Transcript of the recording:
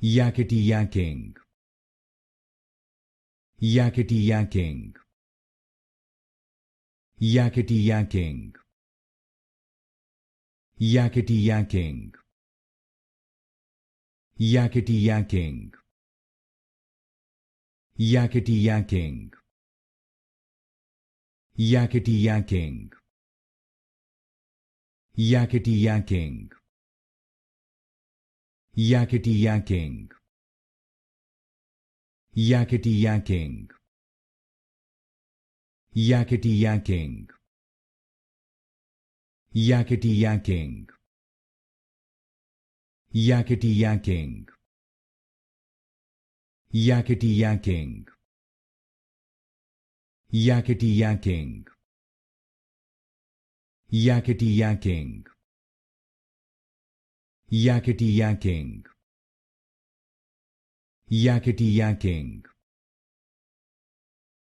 Yakety-Yaking. Yakety-Yaking. Yakety-Yaking. Yakety-Yaking. Yakety-Yaking. Yakety-Yaking. Yakety-Yaking. Yakety-Yaking. Yakety-Yaking. Yakety-Yaking. Yakety-Yaking. Yakety-Yaking. Yakety-Yaking. Yakety-Yaking. Yakety-Yaking. Yakety-Yaking. Yakety-Yaking. Yakety-Yaking.